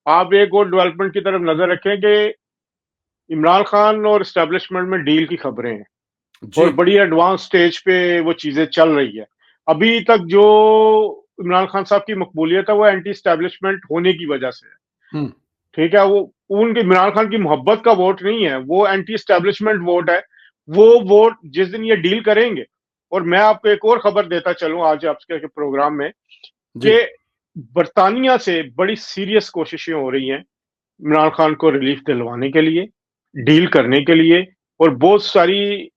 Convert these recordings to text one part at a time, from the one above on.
आप एक और डेवलपमेंट की तरफ नजर रखें कि इमरान खान और एस्टेब्लिशमेंट में डील की खबरें हैं जी। और बड़ी एडवांस स्टेज पे वो चीजें चल रही है। अभी तक जो इमरान खान साहब की मकबूलियत है वो एंटी एस्टेब्लिशमेंट होने की वजह से है। हम्म। ठीक है, वो उनके इमरान खान की मोहब्बत का वोट नहीं है, वो एंटी एस्टेब्लिशमेंट वोट है। वो वोट जिस दिन ये डील करेंगे, और मैं आपको एक और खबर देता चलूं आज आपके प्रोग्राम में, जी। कि बरतानिया से बड़ी सीरियस कोशिशें हो रही हैं इमरान खान को रिलीफ दिलवाने के लिए, डील करने के लिए, और बहुत सारी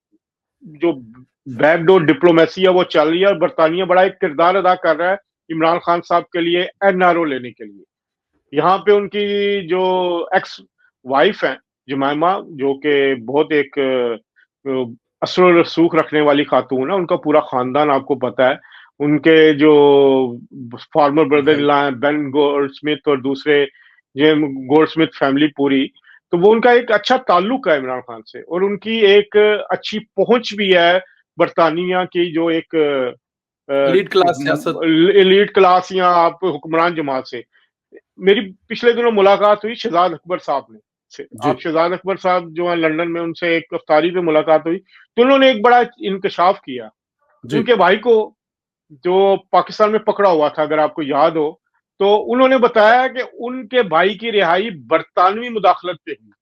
जो बैकडोर डिप्लोमेसी है वो चल रही है, और बरतानिया बड़ा एक किरदार अदा कर रहा है इमरान खान साहब के लिए एनआरओ लेने के लिए। यहाँ पे उनकी जो एक्स वाइफ है जुमैमा, जो कि बहुत एक असर रसूख रखने वाली खातून है, उनका पूरा खानदान आपको पता है। उनके जो फॉर्मर ब्रदर भाई। इन लॉ हैं बेन गोल्डस्मिथ, और दूसरे ये गोल्डस्मिथ फैमिली पूरी, तो वो उनका एक अच्छा ताल्लुक है इमरान खान से, और उनकी एक अच्छी पहुंच भी है बरतानिया की जो एक एलीट क्लास सियासत। एलीट क्लास या आप हुक्मरान जमात से। मेरी पिछले दिनों मुलाकात हुई शहजाद अकबर साहब ने से। जी। आप शहजाद अकबर साहब जो है लंदन में, उनसे एक अफ्तारी पे मुलाकात हुई, तो उन्होंने एक बड़ा इंकशाफ किया। जी। उनके भाई को जो पाकिस्तान में पकड़ा हुआ था, अगर आपको याद हो, तो उन्होंने बताया कि उनके भाई की रिहाई बरतानवी मुदाखलत पे हुई।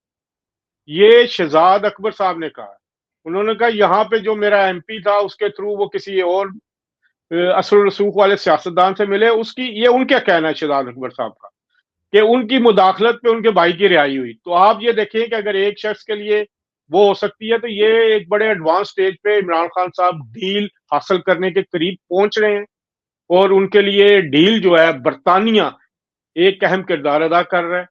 ये शहजाद अकबर साहब ने कहा। उन्होंने कहा यहाँ पे जो मेरा एमपी था उसके थ्रू वो किसी और असर रसूख वाले सियासतदान से मिले, उसकी ये उनका कहना है शहजाद अकबर साहब का, कि उनकी मुदाखलत पे उनके भाई की रिहाई हुई। तो आप ये देखें कि अगर एक शख्स के लिए वो हो सकती है, तो ये एक बड़े एडवांस स्टेज पे इमरान खान साहब डील हासिल करने के करीब पहुंच रहे हैं, और उनके लिए डील जो है बरतानिया एक अहम किरदार अदा कर रहा है।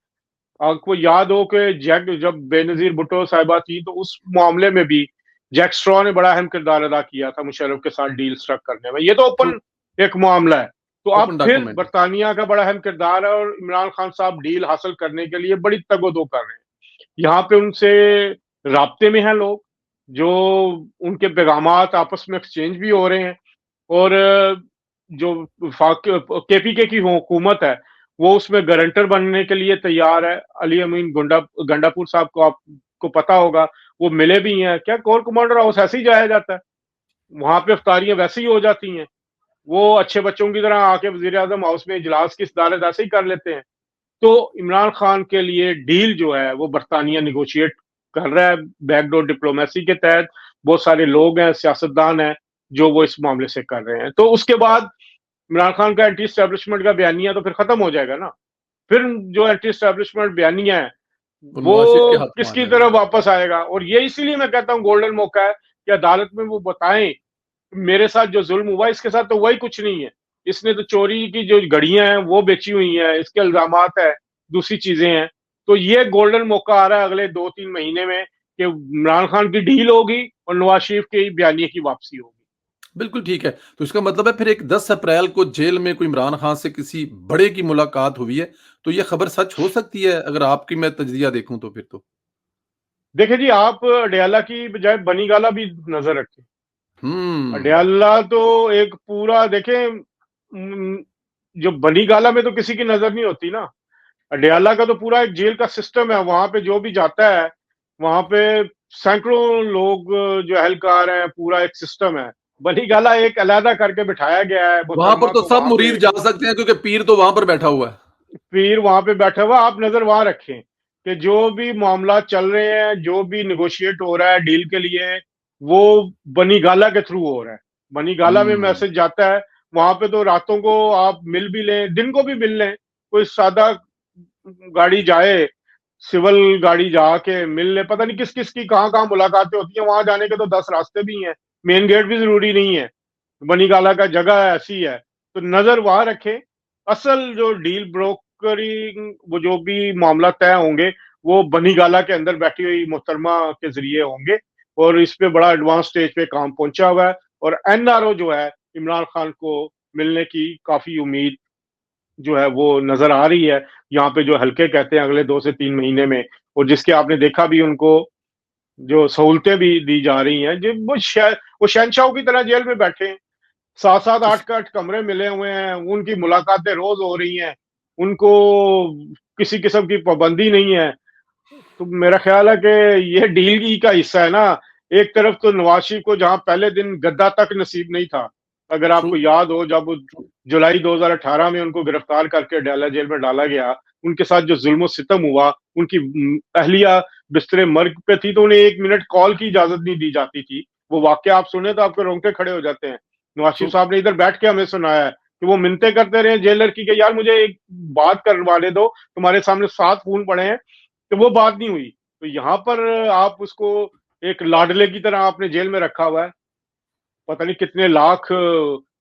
आपको याद हो कि जैक जब बेनजीर भुट्टो साहिबा थी, तो उस मामले में भी जैक स्ट्रॉ ने बड़ा अहम किरदार अदा किया था मुशर्रफ के साथ डील स्ट्रक करने में। ये तो ट्रू। ओपन एक मामला है। तो अब ओपन फिर डॉक्यूमेंट। बरतानिया का बड़ा अहम किरदार है, और इमरान खान साहब डील हासिल करने के लिए बड़ी तगोदो कर रहे हैं। यहाँ पे उनसे राब्ते में हैं लोग, जो उनके पैगामात आपस में एक्सचेंज भी हो रहे हैं, और जो केपीके की हुकूमत है वो उसमें गारंटर बनने के लिए तैयार है। अली अमीन गंडापुर साहब को आपको पता होगा, वो मिले भी हैं। क्या कोर कमांडर हाउस ऐसे ही जाया जाता है? वहां पे अफ्तारियां वैसे ही हो जाती हैं। वो अच्छे बच्चों की तरह आके वजीर आजम हाउस में इजलास की सदारत ऐसे ही कर लेते हैं। तो इमरान खान के लिए डील जो है वो बरतानिया निगोशिएट कर रहा है बैकडोर डिप्लोमेसी के तहत। बहुत सारे लोग हैं, सियासतदान हैं, जो वो इस मामले से कर रहे हैं। तो उसके बाद इमरान खान का एंटी स्टैब्लिशमेंट का बयानिया तो फिर खत्म हो जाएगा ना। फिर जो एंटी स्टैब्लिशमेंट बयानिया है वो वो नवाज शरीफ के हाथ में आ किसकी जाएगा। तरफ वापस आएगा। और ये इसीलिए मैं कहता हूँ गोल्डन मौका है कि अदालत में वो बताएं मेरे साथ जो जुल्म हुआ इसके साथ तो वही कुछ नहीं है। इसने तो चोरी की जो घड़ियां हैं वो बेची हुई हैं, इसके इल्जामात है, दूसरी चीजें हैं। तो ये गोल्डन मौका आ रहा है अगले 2-3 महीने में कि इमरान खान की डील होगी और नवाज शरीफ के बयानिए की वापसी होगी। बिल्कुल ठीक है। तो इसका मतलब है फिर एक 10 अप्रैल को जेल में कोई इमरान खान से किसी बड़े की मुलाकात हुई है, तो ये खबर सच हो सकती है अगर आपकी मैं तज्जिया देखूं तो फिर तो। देखिए जी, आप अडयाला की बजाय बनीगाला भी नजर रखें। हम्म। अडयाला तो एक पूरा देखें, जो बनीगाला में तो किसी की नजर नहीं होती ना। अडयाला का तो पूरा एक जेल का सिस्टम है, वहां पे जो भी जाता है वहां पे सैकड़ों लोग जो एहलकार हैं, पूरा एक सिस्टम है। बनीगाला एक अलहदा करके बिठाया गया है वहां पर मोहतरमा तो को सब वहां पे। मुरीद जा सकते हैं क्योंकि पीर तो वहां पर बैठा हुआ है। पीर वहां पे बैठा हुआ, आप नजर वहां रखें कि जो भी मामला चल रहे हैं, जो भी निगोशिएट हो रहा है डील के लिए, वो बनीगाला के थ्रू हो रहा है। बनीगाला में हम्म। मैसेज जाता है। वहां पे तो रातों को आप मिल भी लें, दिन को भी मिल लें, कोई सादा गाड़ी जाए, सिविल गाड़ी जाके मिल ले, पता नहीं किस किस की कहाँ कहाँ मुलाकातें होती हैं। वहां जाने के तो 10 रास्ते भी हैं, मेन गेट भी जरूरी नहीं है। बनीगाला का जगह ऐसी है, तो नजर वहां रखें। असल जो डील ब्रोकरिंग, वो जो भी मामला तय होंगे, वो बनीगाला के अंदर बैठी हुई मोहतरमा के जरिए होंगे। और इस पे बड़ा एडवांस स्टेज पे काम पहुंचा हुआ है, और एनआरओ जो है इमरान खान को मिलने की काफी उम्मीद जो है वो नजर आ रही है। यहाँ पे जो हल्के कहते हैं अगले 2 से 3 महीने में, और जिसके आपने देखा भी उनको जो सहूलतें भी दी जा रही हैं, जो वो शहनशाह की तरह जेल में बैठे हैं। 7-7 8 8 कमरे मिले हुए हैं, उनकी मुलाकातें रोज हो रही हैं। उनको किसी किस्म की पाबंदी नहीं है। तो मेरा ख्याल है कि ये डील ही का हिस्सा है ना। एक तरफ तो नवाज शरीफ को जहां पहले दिन गद्दा तक नसीब नहीं था, अगर ट्रू, आपको याद हो, जब जुलाई 2018 में उनको गिरफ्तार करके डाला जेल में डाला गया, उनके साथ जो जुल्म सितम हुआ, उनकी अहलिया बिस्तरे मर्ग पे थी तो उन्हें 1 मिनट कॉल की इजाजत नहीं दी जाती थी। वो वाकया आप सुने तो आपके रोंगटे खड़े हो जाते हैं। नवाज ट्रू। शरीफ साहब ने इधर बैठ के हमें सुनाया है कि वो मिन्नतें करते रहे जेलर की कि यार मुझे एक बात करवाने दो, तुम्हारे सामने 7 खून पड़े हैं, तो वो बात नहीं हुई। तो यहाँ पर आप उसको एक लाडले की तरह आपने जेल में रखा हुआ है, पता नहीं कितने लाख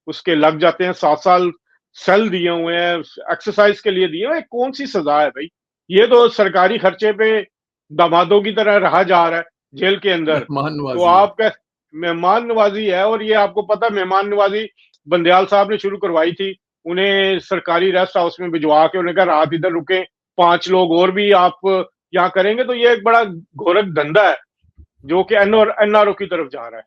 उसके लग जाते हैं, 7 साल सेल दिए हुए हैं, एक्सरसाइज के लिए दिए हुए, कौन सी सजा है भाई? ये तो सरकारी खर्चे पे दामादों की तरह रहा जा रहा है जेल के अंदर। मेहमान तो नवाजी है। आपका मेहमान नवाजी है, और ये आपको पता है मेहमान नवाजी बंदयाल साहब ने शुरू करवाई थी। उन्हें सरकारी रेस्ट हाउस में भिजवा के उन्हें कहा रात इधर रुके, 5 लोग और भी आप यहाँ करेंगे। तो ये एक बड़ा घोरक धंधा है जो कि एनआरओ की तरफ जा रहा है।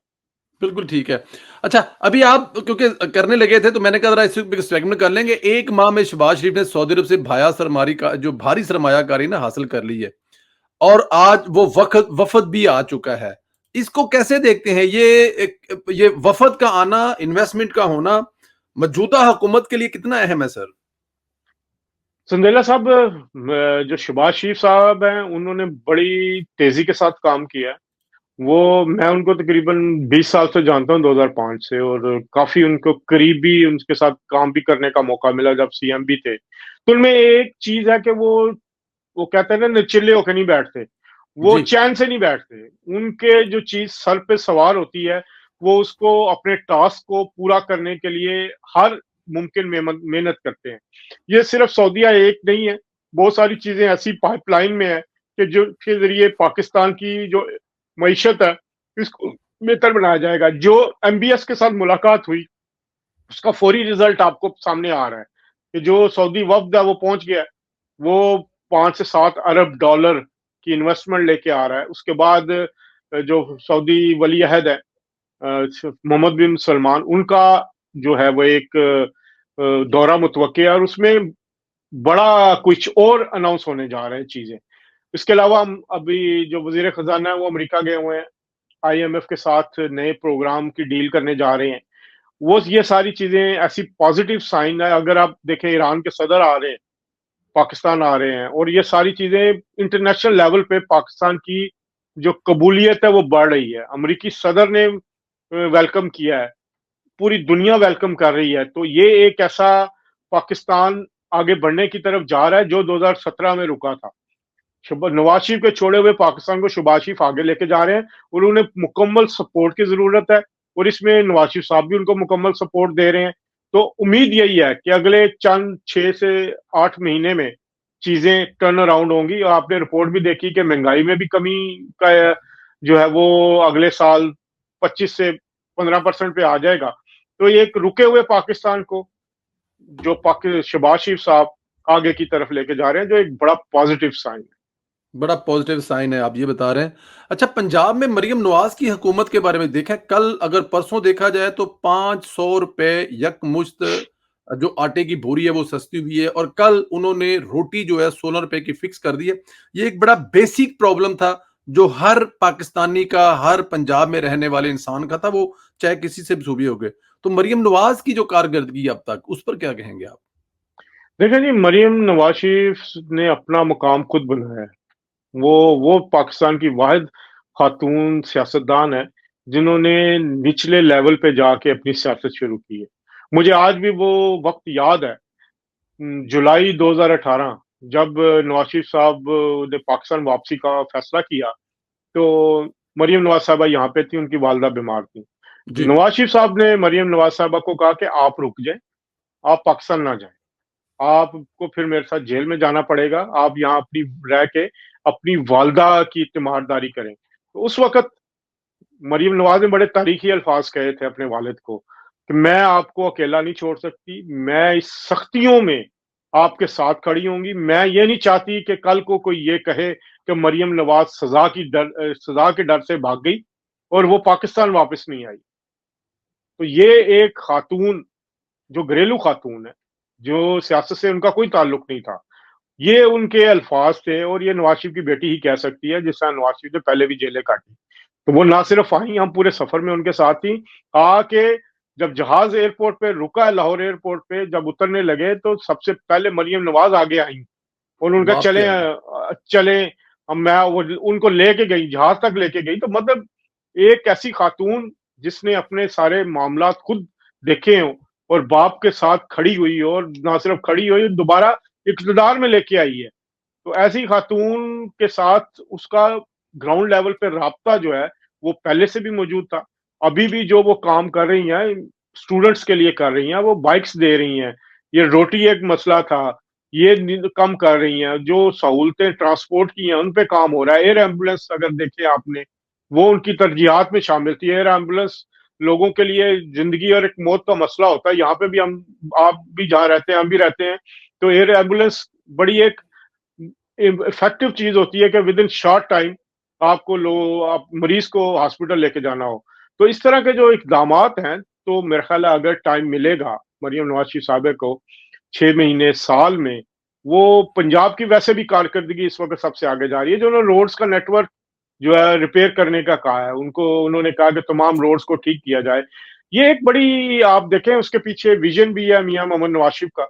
बिल्कुल ठीक है। अच्छा, अभी आप क्योंकि करने लगे थे तो मैंने कहा ज़रा इस सेगमेंट कर लेंगे। 1 माह में शहबाज शरीफ ने सऊदी अरब से भाया सरमारी का जो भारी सरमायाकारी ना हासिल कर ली है और आज वो वफ़द भी आ चुका है। इसको कैसे देखते हैं? ये वफ़द का आना, इन्वेस्टमेंट का होना मौजूदा हुकूमत के लिए कितना अहम है सर? संदेला साहब, जो शहबाज शरीफ साहब हैं, उन्होंने बड़ी तेजी के साथ काम किया है। वो, मैं उनको तकरीबन 20 साल से जानता हूँ, 2005 से, और काफी उनको करीबी उनके साथ काम भी करने का मौका मिला जब सीएम भी थे। तो उनमें एक चीज है कि वो कहते हैं ना, निचिल्ले होकर नहीं बैठते, वो जी, चैन से नहीं बैठते। उनके जो चीज सर पे सवार होती है, वो उसको अपने टास्क को पूरा करने के लिए हर मुमकिन मेहनत करते हैं। ये सिर्फ सऊदीया एक नहीं है, बहुत सारी चीजें ऐसी पाइपलाइन में है कि जो के जरिए पाकिस्तान की जो मईशत है इसको बेहतर बनाया जाएगा। जो एमबीएस के साथ मुलाकात हुई, उसका फौरी रिजल्ट आपको सामने आ रहा है कि जो सऊदी वफ्द है वो पहुंच गया है। वो 5 से 7 अरब डॉलर की इन्वेस्टमेंट लेके आ रहा है। उसके बाद जो सऊदी वली अहद है, मोहम्मद बिन सलमान, उनका जो है वो एक दौरा मुतवक्के है, और उसमें बड़ा कुछ और अनाउंस होने जा रहे हैं चीजें। इसके अलावा हम अभी जो वजीर खजाना है वो अमेरिका गए हुए हैं, आईएमएफ के साथ नए प्रोग्राम की डील करने जा रहे हैं। वो ये सारी चीजें ऐसी पॉजिटिव साइन है। अगर आप देखें, ईरान के सदर आ रहे हैं, पाकिस्तान आ रहे हैं, और ये सारी चीजें इंटरनेशनल लेवल पे पाकिस्तान की जो कबूलियत है वो बढ़ रही है। अमेरिकी सदर ने वेलकम किया है, पूरी दुनिया वेलकम कर रही है। तो ये एक ऐसा पाकिस्तान आगे बढ़ने की तरफ जा रहा है जो 2017 में रुका था। नवाज शरीफ के छोड़े हुए पाकिस्तान को शहबाज शरीफ आगे लेके जा रहे हैं, और उन्हें मुकम्मल सपोर्ट की जरूरत है, और इसमें नवाज शरीफ साहब भी उनको मुकम्मल सपोर्ट दे रहे हैं। तो उम्मीद यही है कि अगले चंद 6 से 8 महीने में चीजें टर्न अराउंड होंगी। और आपने रिपोर्ट भी देखी कि महंगाई में भी कमी का जो है वो अगले साल 25 से 15% पे आ जाएगा। तो ये एक रुके हुए पाकिस्तान को जो शहबाज शरीफ साहब आगे की तरफ लेके जा रहे हैं, जो एक बड़ा पॉजिटिव साइन है। बड़ा पॉजिटिव साइन है, आप ये बता रहे हैं। अच्छा, पंजाब में मरियम नवाज की हुकूमत के बारे में देखें, कल अगर परसों देखा जाए तो ₹500 यकमुश्त जो आटे की बोरी है वो सस्ती हुई है, और कल उन्होंने रोटी जो है ₹16 की फिक्स कर दी है। ये एक बड़ा बेसिक प्रॉब्लम था जो हर पाकिस्तानी का, हर पंजाब में रहने वाले इंसान का था, वो चाहे किसी से भी सूबे हो गए। तो मरियम नवाज की जो कारकर्दगी अब तक, उस पर क्या कहेंगे आप? देखिए जी, मरियम नवाज शरीफ ने अपना मुकाम खुद बनाया है। वो वो पाकिस्तान की वाहिद खातून सियासतदान है जिन्होंने निचले लेवल पे जाके अपनी सियासत शुरू की है। मुझे आज भी वो वक्त याद है, जुलाई 2018, जब नवाज शरीफ साहब ने पाकिस्तान वापसी का फैसला किया, तो मरियम नवाज साहबा यहाँ पे थी, उनकी वालदा बीमार थी। जी। नवाज शरीफ साहब ने मरियम नवाज साहबा को कहा कि आप रुक जाएं, आप पाकिस्तान ना जाएं, आपको फिर मेरे साथ जेल में जाना पड़ेगा, आप यहाँ अपनी रह के अपनी वालदा की तीमारदारी करें। तो उस वक्त मरियम नवाज ने बड़े तारीखी अल्फाज कहे थे अपने वालिद को कि मैं आपको अकेला नहीं छोड़ सकती, मैं इस सख्तियों में आपके साथ खड़ी होंगी। मैं ये नहीं चाहती कि कल को कोई ये कहे कि मरियम नवाज सजा के डर से भाग गई और वो पाकिस्तान वापस नहीं आई। तो ये एक खातून जो घरेलू खातून है, जो सियासत से उनका कोई ताल्लुक नहीं था, ये उनके अल्फाज थे, और ये नवाज शरीफ की बेटी ही कह सकती है, जिस तरह नवाज शरीफ ने पहले भी जेलें काटी। तो वो ना सिर्फ आई, हम पूरे सफर में उनके साथ थी। आके जब जहाज एयरपोर्ट पे रुका, लाहौर एयरपोर्ट पे जब उतरने लगे, तो सबसे पहले मरियम नवाज आगे आई और उनका बाप चले रे। चले। हम मैं वो उनको लेके गई, जहाज तक लेके गई। तो मतलब एक ऐसी खातून जिसने अपने सारे मामला खुद देखे हों और बाप के साथ खड़ी हुई, और ना सिर्फ खड़ी हुई, दोबारा इक्तदार में लेके आई है। तो ऐसी खातून के साथ उसका ग्राउंड लेवल पे राब्ता जो है वो पहले से भी मौजूद था। अभी भी जो वो काम कर रही हैं, स्टूडेंट्स के लिए कर रही हैं, वो बाइक्स दे रही हैं। ये रोटी एक मसला था, ये कम कर रही हैं। जो सहूलतें ट्रांसपोर्ट की हैं उन पे काम हो रहा है। एयर एम्बुलेंस अगर देखे आपने, वो उनकी तरजीहात में शामिल थी। एयर एम्बुलेंस लोगों के लिए जिंदगी और एक मौत का मसला होता है। यहाँ पे भी हम, आप भी जहाँ रहते हैं, हम भी रहते हैं। तो एयर एम्बुलेंस बड़ी एक इफेक्टिव चीज होती है कि विद इन शॉर्ट टाइम आपको लो आप मरीज को हॉस्पिटल लेके जाना हो। तो इस तरह के जो इकदाम हैं, तो मेरे ख्याल है अगर टाइम मिलेगा मरियम नवाज शरीफ साहब को 6 महीने साल में, वो पंजाब की वैसे भी कारकर्दगी इस वक्त सबसे आगे जा रही है। जो उन्होंने रोड्स का नेटवर्क जो है रिपेयर करने का कहा है, उनको उन्होंने कहा कि तमाम रोड्स को ठीक किया जाए। ये एक बड़ी, आप देखें उसके पीछे विजन भी है मियां मोहम्मद नवाज शरीफ का।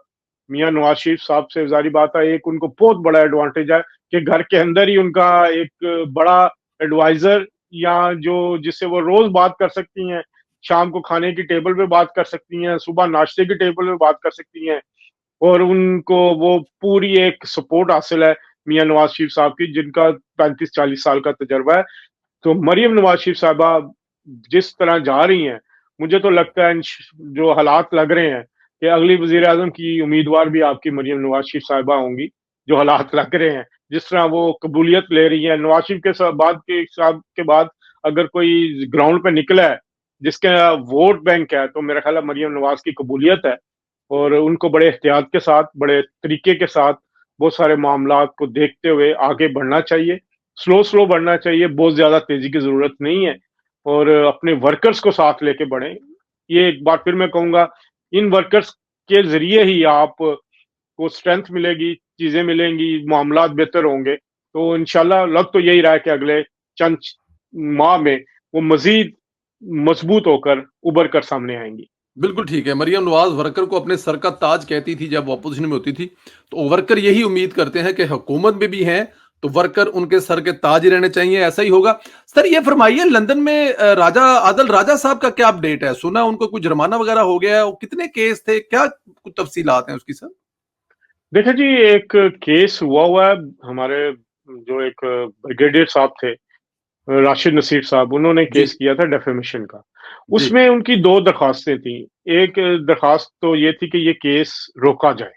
मियां नवाज शरीफ साहब से जारी बात है, एक उनको बहुत बड़ा एडवांटेज है कि घर के अंदर ही उनका एक बड़ा एडवाइजर, या जो जिससे वो रोज बात कर सकती हैं, शाम को खाने की टेबल पे बात कर सकती हैं, सुबह नाश्ते की टेबल पे बात कर सकती हैं, और उनको वो पूरी एक सपोर्ट हासिल है मियां नवाज शरीफ साहब की, जिनका 35-40 साल का तजर्बा है। तो मरियम नवाज शरीफ साहबा जिस तरह जा रही हैं, मुझे तो लगता है जो हालात लग रहे हैं कि अगली वजीर आजम की उम्मीदवार भी आपकी मरियम नवाज शरीफ साहबा होंगी। जो हालात लग रहे हैं, जिस तरह वो कबूलियत ले रही है नवाज शरीफ के बाद के बाद, अगर कोई ग्राउंड पे निकला है जिसका वोट बैंक है, तो मेरा ख्याल है मरियम नवाज की कबूलियत है। और उनको बड़े एहतियात के साथ, बड़े तरीके के साथ, बहुत सारे मामला को देखते हुए आगे बढ़ना चाहिए। स्लो स्लो बढ़ना चाहिए, बहुत ज्यादा तेजी की जरूरत नहीं है। और अपने वर्कर्स को साथ लेके बढ़ें। ये एक बार फिर मैं कहूंगा, इन वर्कर्स के जरिए ही आप को स्ट्रेंथ मिलेगी, चीजें मिलेंगी, मामला बेहतर होंगे। तो इंशाल्लाह लग तो यही रहा है कि अगले चंद माह में वो मजीद मजबूत होकर उभर कर सामने आएंगी। बिल्कुल ठीक है। मरियम नवाज़ वर्कर को अपने सर का ताज कहती थी जब वो अपोज़िशन में होती थी। तो वर्कर यही उम्मीद करते हैं कि हुकूमत में भी हैं, तो वर्कर उनके सर के ताज ही रहने चाहिए, ऐसा ही होगा। सर ये फरमाइए लंदन में राजा आदिल राजा साहब का क्या अपडेट है? सुना उनको कुछ जुर्माना वगैरह हो गया है और कितने केस थे? क्या कुछ तफ़सीलात हैं उसकी सर? देखिए जी, एक केस हुआ है। हमारे जो एक ब्रिगेडियर साहब थे, राशिद नसीर साहब, उन्होंने जी, केस किया था डेफेमेशन का। जी। उसमें उनकी दो दरखास्तें थी। एक दरखास्त तो ये थी कि ये केस रोका जाए,